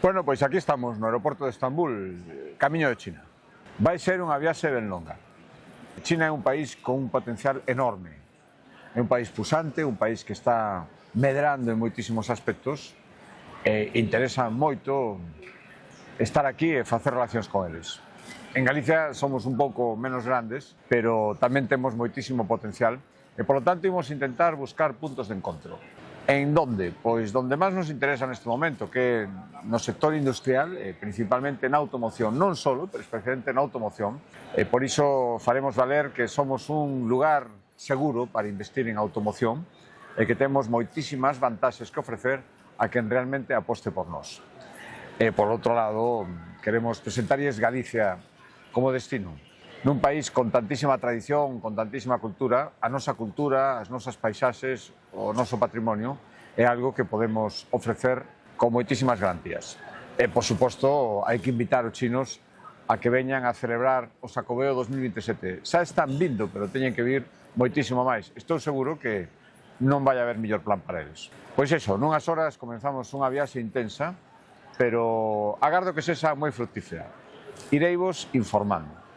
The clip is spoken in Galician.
Bueno, pois aquí estamos no aeroporto de Estambul, camiño de China. Vai ser unha viaxe ben longa. China é un país con un potencial enorme. É un país pusante, un país que está medrando en moitísimos aspectos e interesa moito estar aquí e facer relacións con eles. En Galicia somos un pouco menos grandes, pero tamén temos moitísimo potencial e, polo tanto, imos intentar buscar puntos de encontro. En donde? Pois donde máis nos interesa neste momento, que é no sector industrial, principalmente na automoción, non solo, pero especialmente na automoción. E por iso faremos valer que somos un lugar seguro para investir en automoción e que temos moitísimas vantaxes que ofrecer a quen realmente aposte por nós. E, por outro lado, queremos presentarlles Galicia como destino. Nun país con tantísima tradición, con tantísima cultura, a nosa cultura, as nosas paisaxes, o noso patrimonio, é algo que podemos ofrecer con moitísimas garantías. E, por suposto, hai que invitar os chinos a que veñan a celebrar o Xacobeo 2027. Xa están vindo, pero teñen que vir moitísimo máis. Estou seguro que non vai haber mellor plan para eles. Pois iso, nunhas horas comenzamos unha viaxe intensa, pero agardo que sexa moi fructífera. Ireivos informando.